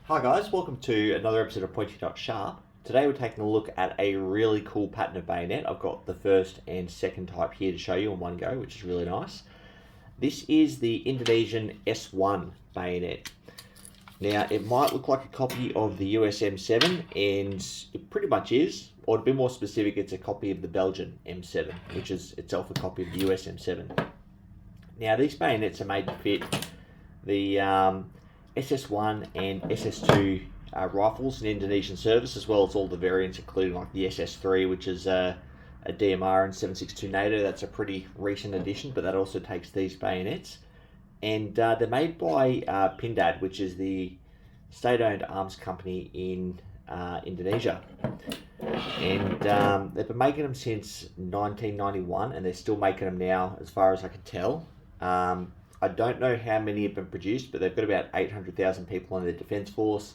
Hi guys, welcome to another episode of Pointy Dot Sharp. Today we're taking a look at a really cool pattern of bayonet. I've got the first and second type here to show you in one go, which is really nice. This is the Indonesian S1 bayonet. Now it might look like a copy of the US M7, and it pretty much is, or to be more specific, it's a copy of the Belgian M7, which is itself a copy of the US M7. Now these bayonets are made to fit the SS1 and SS2 rifles in Indonesian service, as well as all the variants, including like the SS3, which is a DMR and 7.62 NATO. That's a pretty recent addition, but that also takes these bayonets. And they're made by tni-ad, which is the state-owned arms company in Indonesia. And they've been making them since 1991, and they're still making them now, as far as I can tell. I don't know how many have been produced, but they've got about 800,000 people in their defence force.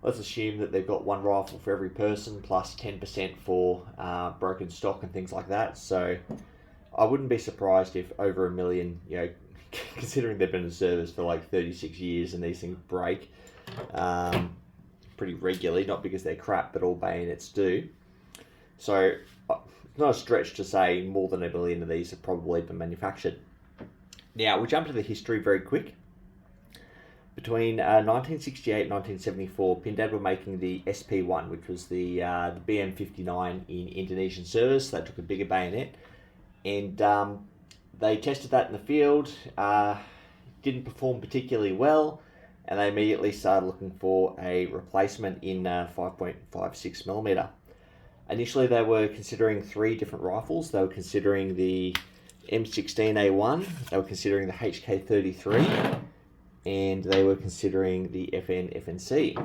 Let's assume that they've got one rifle for every person, plus 10% for broken stock and things like that. So I wouldn't be surprised if over 1 million, considering they've been in service for like 36 years and these things break pretty regularly, not because they're crap, but all bayonets do. So it's not a stretch to say more than 1 million of these have probably been manufactured. Now, we'll jump to the history very quick. Between 1968 and 1974, tni-ad were making the SP1, which was the BM59 in Indonesian service. They took a bigger bayonet, and they tested that in the field. Didn't perform particularly well, and they immediately started looking for a replacement in 5.56mm. Initially, they were considering 3 different rifles. They were considering the M16A1, they were considering the HK33, and they were considering the FNC.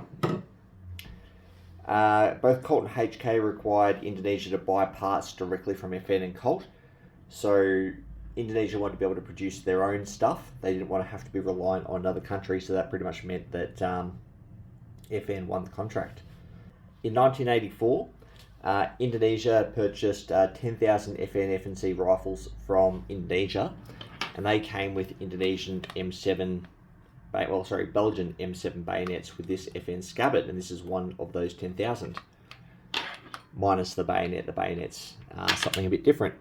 Both Colt and HK required Indonesia to buy parts directly from FN and Colt, so Indonesia wanted to be able to produce their own stuff. They didn't want to have to be reliant on another country, so that pretty much meant that FN won the contract. In 1984, Indonesia purchased 10,000 FN FNC rifles from Indonesia, and they came with Belgian M7 bayonets with this FN scabbard, and this is one of those 10,000. Minus the bayonet. The bayonet's something a bit different.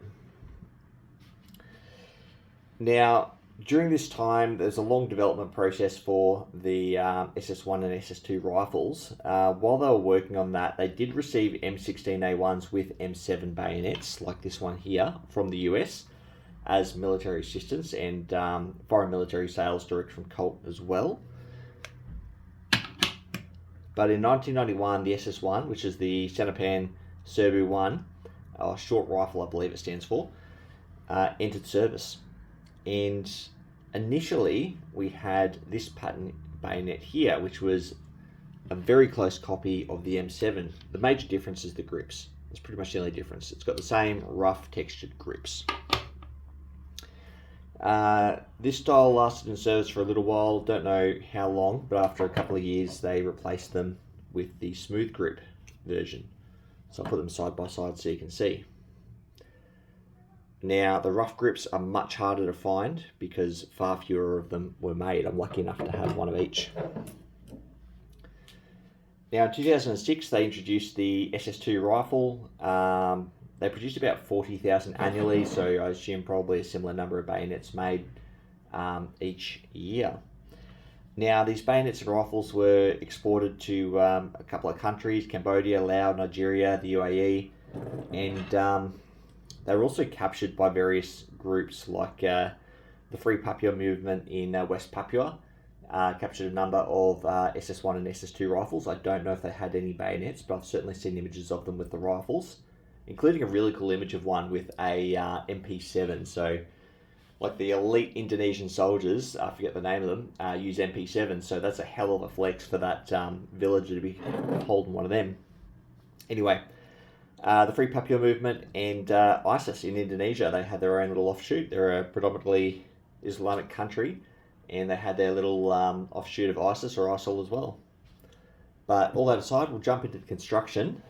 Now, during this time, there's a long development process for the SS1 and SS2 rifles. While they were working on that, they did receive M16A1s with M7 bayonets, like this one here, from the US, as military assistance, and foreign military sales direct from Colt as well. But in 1991, the SS1, which is the Senapan Serbu 1, short rifle I believe it stands for, entered service. And initially we had this pattern bayonet here, which was a very close copy of the M7. The major difference is the grips. That's pretty much the only difference. It's got the same rough textured grips. This style lasted in service for a little while, don't know how long, but after a couple of years they replaced them with the smooth grip version. So I'll put them side by side so you can see. Now, the rough grips are much harder to find because far fewer of them were made. I'm lucky enough to have one of each. Now, in 2006, they introduced the SS2 rifle. They produced about 40,000 annually, so I assume probably a similar number of bayonets made each year. Now, these bayonets and rifles were exported to a couple of countries: Cambodia, Laos, Nigeria, the UAE, and they were also captured by various groups like the Free Papua movement in West Papua. Captured a number of SS1 and SS2 rifles. I don't know if they had any bayonets, but I've certainly seen images of them with the rifles, including a really cool image of one with a MP7. So, like the elite Indonesian soldiers, I forget the name of them, use MP7. So that's a hell of a flex for that villager to be holding one of them. Anyway. The Free Papua movement and ISIS in Indonesia, they had their own little offshoot. They're a predominantly Islamic country, and they had their little offshoot of ISIS or ISIL as well. But all that aside, we'll jump into the construction.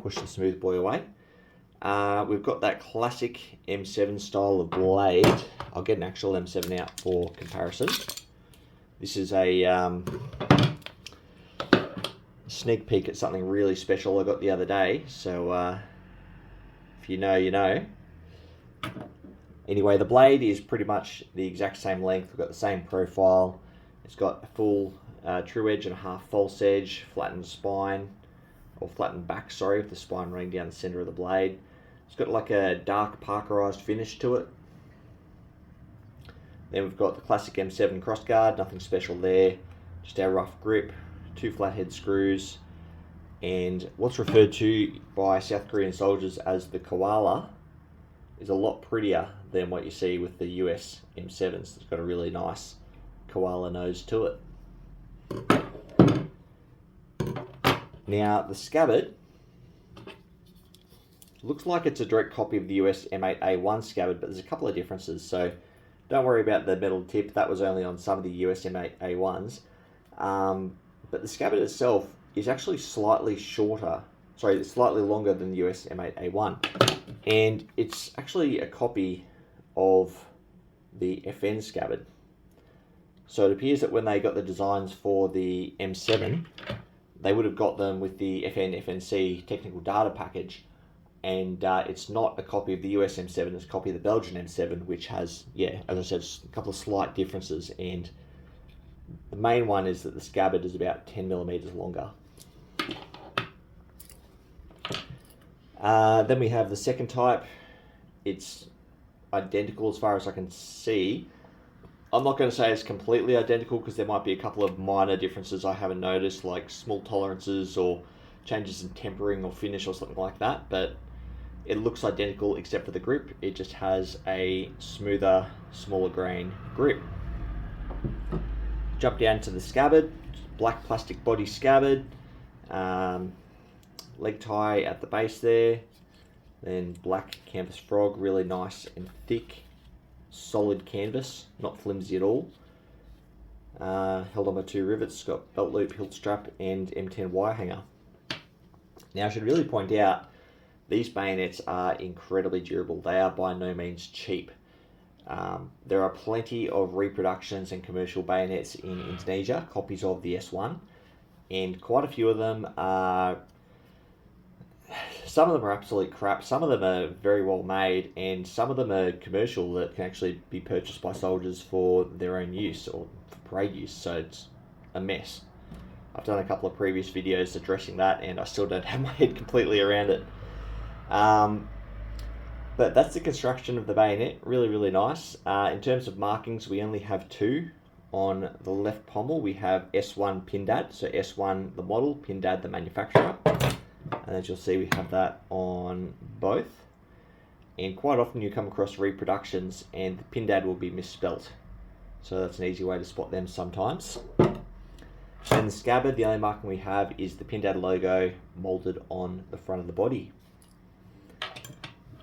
Push the smooth boy away. We've got that classic M7 style of blade. I'll get an actual M7 out for comparison. This is a sneak peek at something really special I got the other day. So if you know, you know. Anyway, the blade is pretty much the exact same length. We've got the same profile. It's got a full true edge and a half false edge, flattened spine, or flattened back, sorry, with the spine running down the center of the blade. It's got like a dark parkerized finish to it. Then we've got the classic M7 crossguard, nothing special there, just our rough grip, 2 flathead screws, and what's referred to by South Korean soldiers as the koala is a lot prettier than what you see with the US M7s. It's got a really nice koala nose to it. Now the scabbard looks like it's a direct copy of the US M8A1 scabbard, but there's a couple of differences, so don't worry about the metal tip. That was only on some of the US M8A1s. But the scabbard itself is actually slightly shorter, sorry, it's slightly longer than the US M8A1. And it's actually a copy of the FN scabbard. So it appears that when they got the designs for the M7, they would have got them with the FN-FNC technical data package. And it's not a copy of the US M7, it's a copy of the Belgian M7, which has, yeah, as I said, a couple of slight differences. And the main one is that the scabbard is about 10 millimeters longer. Then we have the second type. It's identical as far as I can see. I'm not going to say it's completely identical because there might be a couple of minor differences I haven't noticed, like small tolerances or changes in tempering or finish or something like that, but it looks identical except for the grip. It just has a smoother, smaller grain grip. Jump down to the scabbard, black plastic body scabbard, leg tie at the base there, then black canvas frog, really nice and thick, solid canvas, not flimsy at all. Held on by 2 rivets, it's got belt loop, hilt strap, and M10 wire hanger. Now I should really point out, these bayonets are incredibly durable. They are by no means cheap. There are plenty of reproductions and commercial bayonets in Indonesia, copies of the S1, and quite a few of them are, some of them are absolute crap, some of them are very well made, and some of them are commercial that can actually be purchased by soldiers for their own use or for parade use, so it's a mess. I've done a couple of previous videos addressing that and I still don't have my head completely around it. But that's the construction of the bayonet, really, really nice. In terms of markings, we only have 2. On the left pommel, we have S1 tni-ad, so S1 the model, tni-ad the manufacturer. And as you'll see, we have that on both. And quite often you come across reproductions and the tni-ad will be misspelt. So that's an easy way to spot them sometimes. And the scabbard, the only marking we have is the tni-ad logo molded on the front of the body.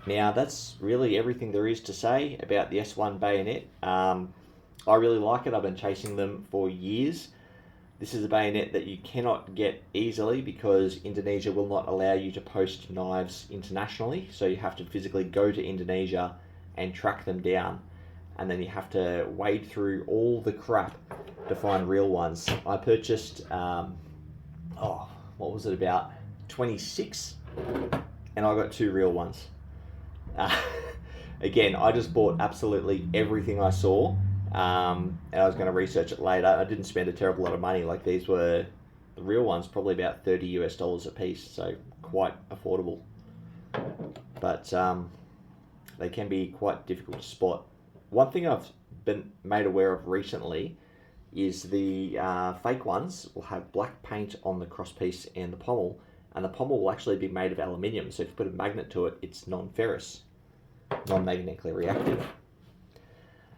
Now that's really everything there is to say about the S1 bayonet. I really like it. I've been chasing them for years. This is a bayonet that you cannot get easily because Indonesia will not allow you to post knives internationally. So you have to physically go to Indonesia and track them down. And then you have to wade through all the crap to find real ones. I purchased, what was it, about 26? And I got 2 real ones. Again, I just bought absolutely everything I saw, and I was going to research it later. I didn't spend a terrible lot of money. Like, these were the real ones, probably about $30 US a piece, so quite affordable. But they can be quite difficult to spot. One thing I've been made aware of recently is the fake ones will have black paint on the crosspiece and the pommel, and the pommel will actually be made of aluminium, so if you put a magnet to it, it's non-ferrous, non-magnetically reactive.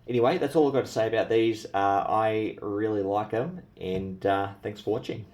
Anyway, that's all I've got to say about these. I really like them, and thanks for watching.